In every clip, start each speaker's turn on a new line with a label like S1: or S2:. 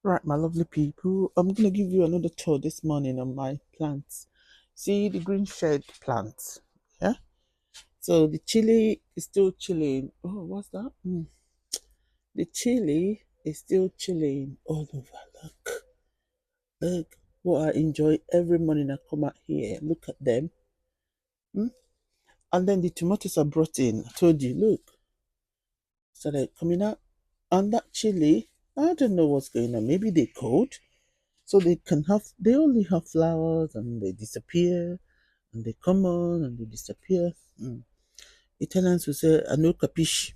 S1: Right, my lovely people, I'm going to give you another tour this morning on my plants. See the green shed plants? Yeah? So the chili is still chilling. Oh, what's that? The chili is still chilling all over. Look what I enjoy every morning I come out here. Look at them. Hmm? And then the tomatoes are brought in. I told you, look. So they're coming out. And that chili, I don't know what's going on. Maybe they cold. So they only have flowers and they disappear and they come on and they disappear. Italians will say, I no capisci.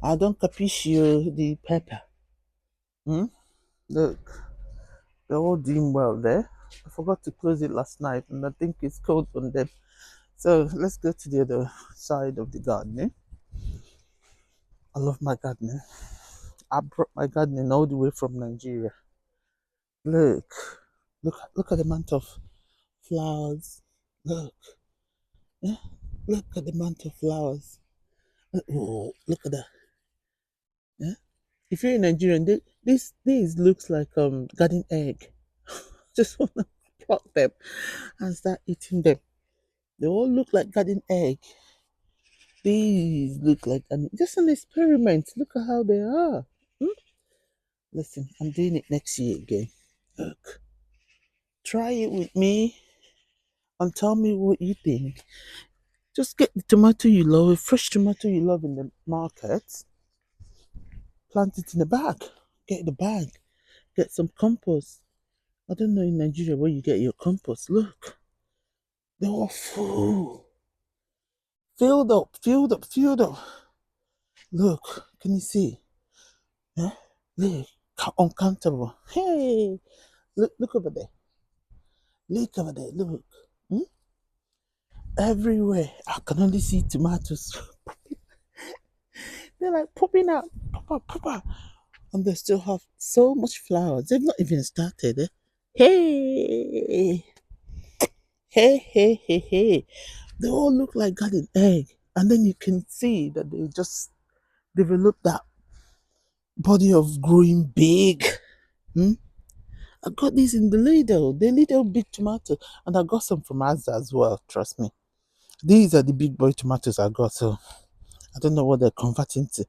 S1: I don't capisci the pepper. Hmm? Look, they're all doing well there. I forgot to close it last night and I think it's cold on them. So let's go to the other side of the garden. I love my gardening. I brought my gardening all the way from Nigeria. Look, look at the amount of flowers. Look, yeah, look at the amount of flowers. Oh, look at that. Yeah. If you're in Nigerian, these looks like garden egg. Just wanna pluck them and start eating them. They all look like garden egg. These look like just an experiment. Look at how they are. Hmm? Listen, I'm doing it next year again. Look, try it with me and tell me what you think. Just get the tomato you love, a fresh tomato you love in the market, plant it in a bag. Get the bag. Get some compost. I don't know in Nigeria where you get your compost. Look, they are full. Filled up, filled up, filled up. Look, can you see? Huh? Look, uncountable. Hey, look over there. Look over there. Look. Hmm? Everywhere. I can only see tomatoes. They're like popping out. Pop up, pop out. And they still have so much flowers. They've not even started. Hey, hey. They all look like garden egg. And then you can see that they just developed that body of growing big. Hmm? I got these in the Lidl, the little big tomato, and I got some from Asda as well. Trust me, these are the big boy tomatoes I got. So I don't know what they're converting to.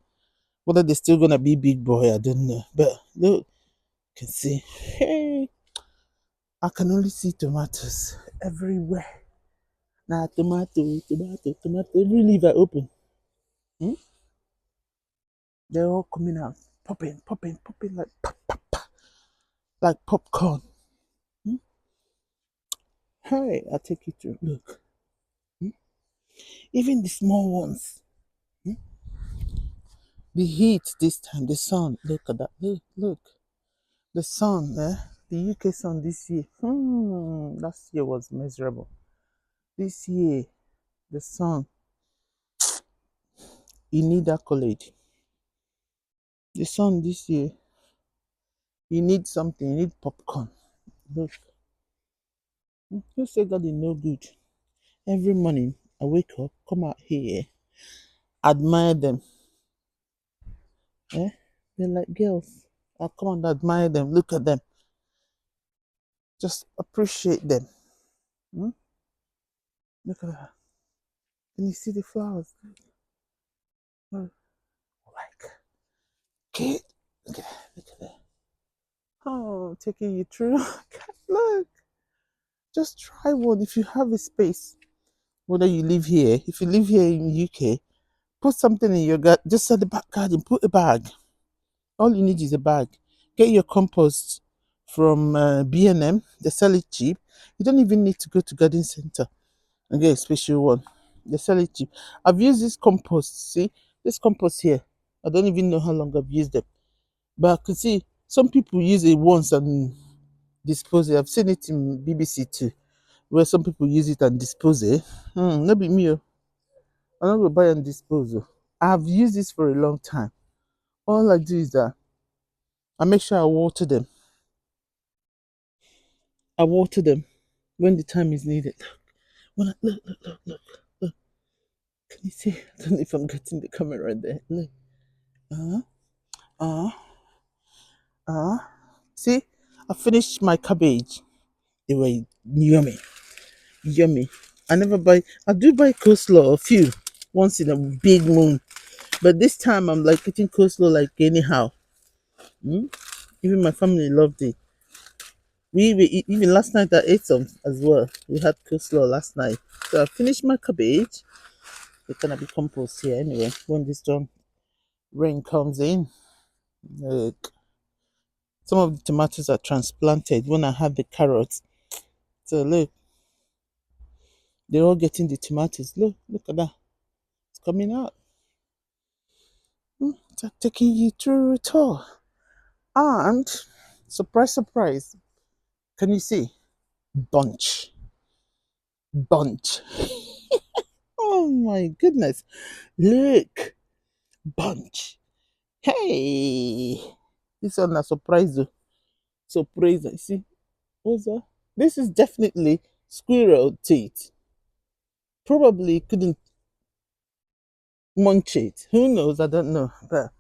S1: Whether they're still gonna be big boy, I don't know. But look, you can see. Hey, I can only see tomatoes everywhere. Now tomato. Every leaf I open, hmm? They're all coming out, popping like pop, like popcorn. Hmm? Hey, I'll take you to look. Hmm? Even the small ones. Hmm? The heat this time, the sun. Look at that. Look. The sun, the UK sun this year. Last year was miserable. This year, the sun, you need accolade. The sun this year, you need something, you need popcorn. Look, you say God is no good. Every morning, I wake up, come out here, admire them. Eh? They're like girls. I come and admire them, look at them, just appreciate them. Hmm? Look at that. Can you see the flowers? Oh, like, kid, look at that. Oh, taking you through. Look, just try one if you have a space. Whether you live here, if you live here in UK, put something in your garden. Just at the back garden, put a bag. All you need is a bag. Get your compost from B&M. They sell it cheap. You don't even need to go to garden center and get a special one. They sell it cheap. I've used this compost. See this compost here. I don't even know how long I've used them, but I can see some people use it once and dispose it. I've seen it in BBC too, where some people use it and dispose it. No be me. Oh. I'm not gonna buy and dispose. Oh. I've used this for a long time. All I do is that I make sure I water them. I water them when the time is needed. When I, look. Can you see? I don't know if I'm getting the camera right there. Look. Uh-huh. Uh-huh. Uh, see, I finished my cabbage. They were yummy, yummy. I never buy. I do buy coleslaw a few once in a big moon, but this time I'm like eating coleslaw like anyhow. Mm? Even my family loved it. Even last night I ate some as well. We had coleslaw last night. So I finished my cabbage. It's gonna be compost here anyway. When this done, rain comes in. Look, some of the tomatoes are transplanted. When I had the carrots, so look, they're all getting the tomatoes. Look at that. It's coming out. It's like taking you through it all. And surprise, surprise. Can you see? Bunch, bunch. Oh my goodness! Look, bunch. Hey, this one a surprise. Oh. Surprise. You see, what's that? This is definitely squirrel teeth. Probably couldn't munch it. Who knows? I don't know. But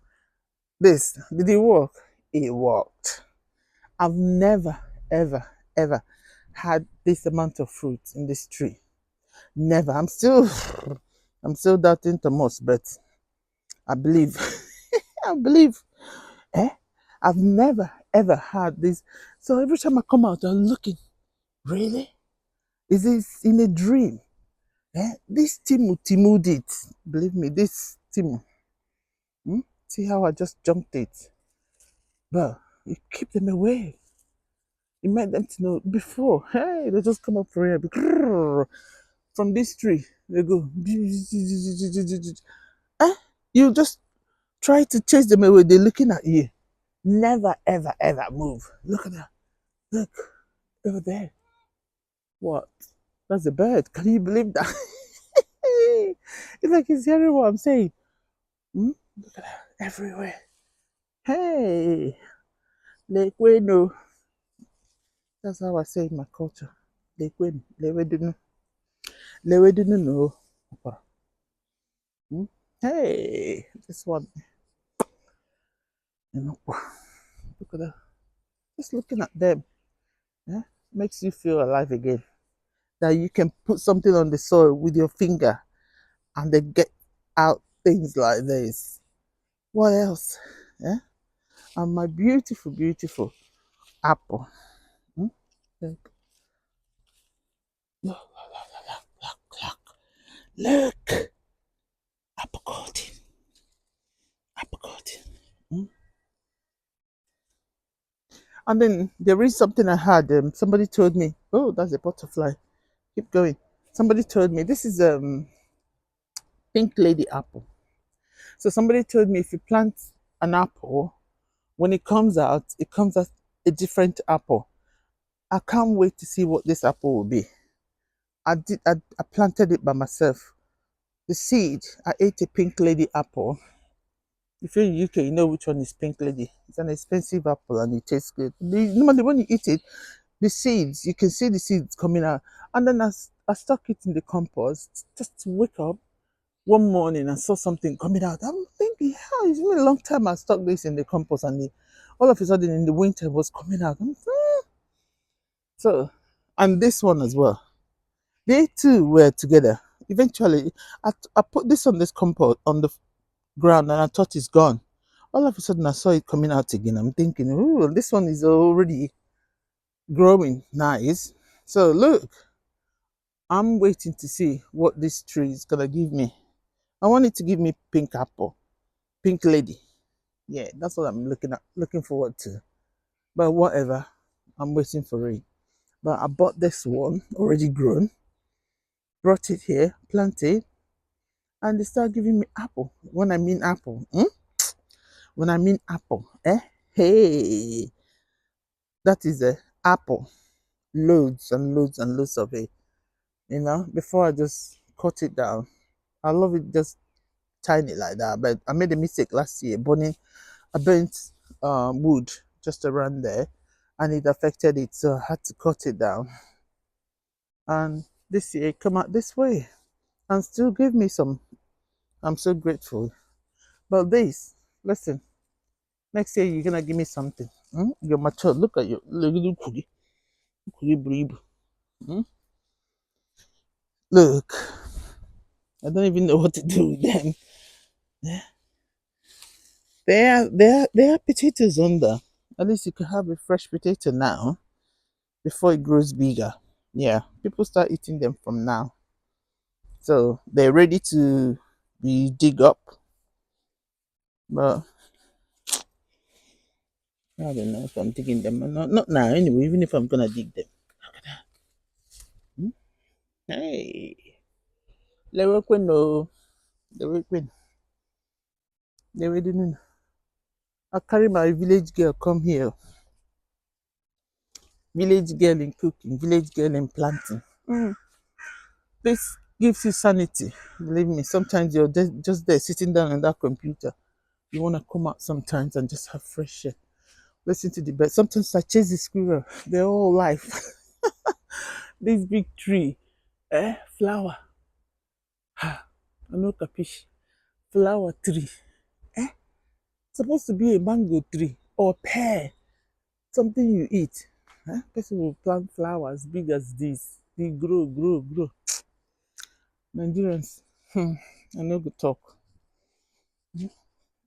S1: this, did it work? It worked. I've never, ever, ever had this amount of fruit in this tree. Never. I'm still doubting Thomas, but I believe. I believe. Eh? I've never, ever had this. So every time I come out, I'm looking. Really? Is this in a dream? Eh? This Timu did. Believe me, this Timu. Hmm? See how I just jumped it? But you keep them away. You made them to know before. Hey, they just come up for here. From this tree, they go. Eh? You just try to chase them away. They're looking at you. Never, ever, ever move. Look at that. Look over there. What? That's a bird. Can you believe that? It's like he's hearing what I'm saying. Hmm? Look at that. Everywhere. Hey. Lake no. That's how I say in my culture. Lake Weno. Lewedunu. Lewedunu no. Hmm? Hey. This one. You know, look at that. Just looking at them. Yeah? Makes you feel alive again. That you can put something on the soil with your finger and they get out things like this. What else? Yeah? And my beautiful, beautiful apple. Hmm? Look, look, look. Apple garden. Apple garden. Hmm? And then there is something I had. Somebody told me, oh, that's a butterfly. Keep going. Somebody told me this is pink lady apple. So somebody told me if you plant an apple, when it comes out a different apple. I can't wait to see what this apple will be. I planted it by myself. The seed, I ate a pink lady apple. If you're in UK, you know which one is pink lady. It's an expensive apple and it tastes good. Normally, when you eat it, the seeds, you can see the seeds coming out. And then I stuck it in the compost just to wake up one morning and saw something coming out. I'm thinking, how it's been a long time I stuck this in the compost and all of a sudden in the winter it was coming out. So, and this one as well. They two were together. Eventually, I put this on this compost on the ground and I thought it's gone. All of a sudden, I saw it coming out again. I'm thinking, oh, this one is already growing nice. So, look, I'm waiting to see what this tree is going to give me. I want it to give me pink apple, pink lady. Yeah, that's what I'm looking forward to. But whatever, I'm waiting for it. But I bought this one already grown, brought it here, planted, and they start giving me apple. When I mean apple, when I mean apple, hey, that is a apple, loads and loads and loads of it. You know, before I just cut it down. I love it just tiny like that. But I made a mistake last year, burning. I burnt wood just around there, and it affected it, so I had to cut it down. And this year, it come out this way, and still give me some. I'm so grateful. But this, listen, next year you're gonna give me something. You're mature. Look at you. Look, cookie, cookie, breeb. Hmm? Look, I don't even know what to do with them. There are potatoes under. At least you can have a fresh potato now before it grows bigger. Yeah, people start eating them from now. So they're ready to be dig up. But I don't know if I'm digging them or not. Not now anyway, even if I'm gonna dig them. Hmm? Hey. Lewekwin no. Lewekwin. Lewekwin. I carry my village girl come here. Village girl in cooking, village girl in planting. This gives you sanity. Believe me, sometimes you're just there sitting down on that computer. You want to come out sometimes and just have fresh air. Listen to the birds. Sometimes I chase the squirrel. They're all life. This big tree, flower. I know capiche. Flower tree. Eh? Supposed to be a mango tree or pear. Something you eat. Person will plant flowers big as this. They grow, grow, grow. Nigerians, I know good talk.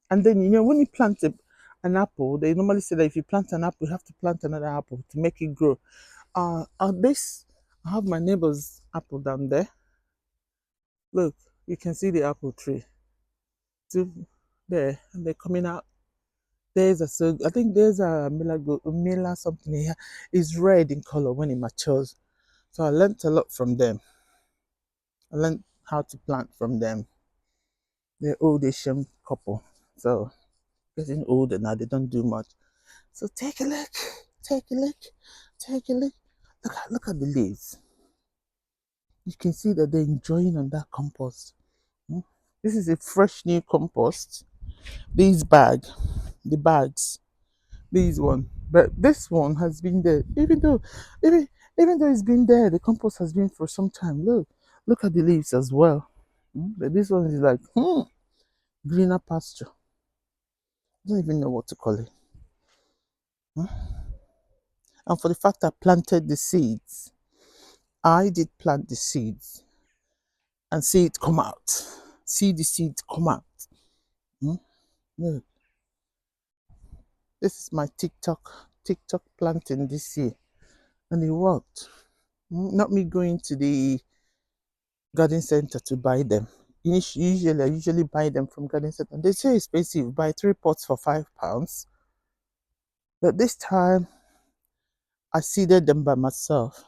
S1: And then when you plant an apple, they normally say that if you plant an apple, you have to plant another apple to make it grow. This I have my neighbor's apple down there. Look, you can see the apple tree. Still there, and they're coming out. I think there's a Mila something here. It's red in color when it matures. So I learned a lot from them. I learned how to plant from them. They're old Asian couple. So getting older now, they don't do much. So take a look, take a look, take a look. Look at the leaves. You can see that they're enjoying on that compost. Hmm? This is a fresh new compost. These the bags, these one. But this one has been there, even even though it's been there, the compost has been for some time. Look at the leaves as well. But this one is like greener pasture. I don't even know what to call it. And for the fact I planted the seeds, I did plant the seeds and see it come out. See the seeds come out. Hmm? Look, this is my TikTok planting this year, and it worked. Not me going to the garden center to buy them. I usually buy them from garden center. They say expensive. Buy 3 pots for £5. But this time I seeded them by myself.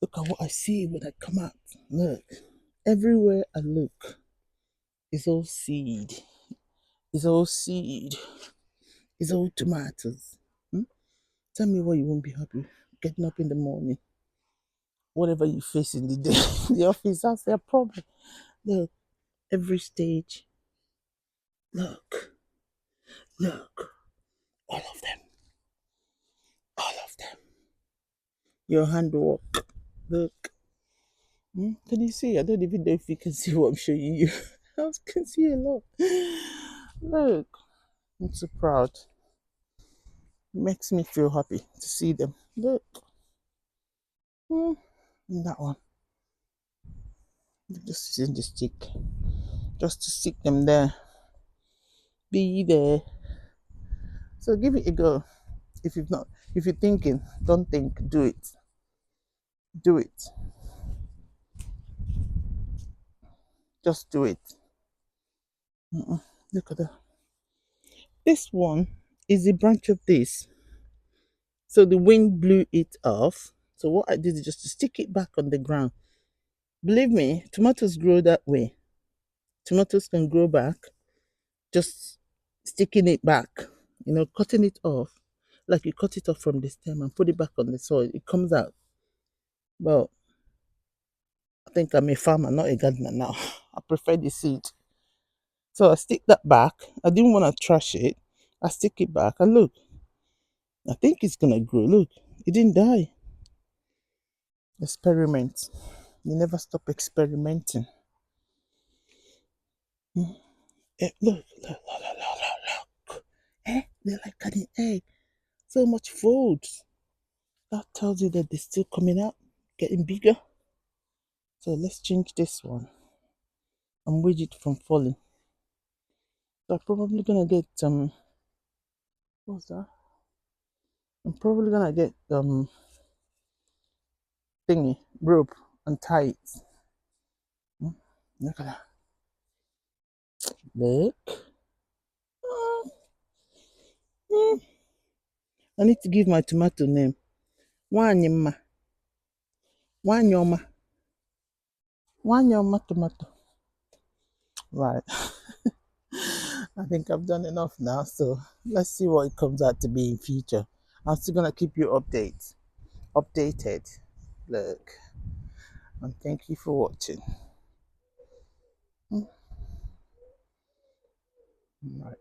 S1: Look at what I see when I come out. Look, everywhere I look, it's all seed. It's all seed. It's all tomatoes. Hmm? Tell me why you won't be happy getting up in the morning. Whatever you face in the day, the office, that's their problem. Look, every stage. Look, look, all of them, all of them. Your handwork. Look. Can you see? I don't even know if you can see what I'm showing you. I can see a lot. Look, I'm so proud. It makes me feel happy to see them. Look, mm, that one. Just using the stick, just to stick them there. Be there. So give it a go. If you're thinking, don't think, do it. Do it. Just do it. Look at that. This one is a branch of this. So the wind blew it off. So what I did is just to stick it back on the ground. Believe me, tomatoes grow that way. Tomatoes can grow back, just sticking it back, cutting it off, like you cut it off from the stem and put it back on the soil. It comes out. Well, I think I'm a farmer, not a gardener now. I prefer the seed. So I stick that back. I didn't want to trash it. I stick it back and look, I think it's gonna grow. Look, it didn't die. Experiment. You never stop experimenting. Look, look, look, look, look, look. They're like cutting egg. So much food. That tells you that they're still coming up, getting bigger. So let's change this one and wedge it from falling. So I'm probably gonna get what's that? I'm probably gonna get thingy, rope and tie it. Hmm, Look at that. Look. Oh, hmm. I need to give my tomato name. Wanyama. Wanyoma. Wanyoma tomato. Right. I think I've done enough now, so let's see what it comes out to be in future. I'm still gonna keep you updated. Look, and thank you for watching. Mm, right.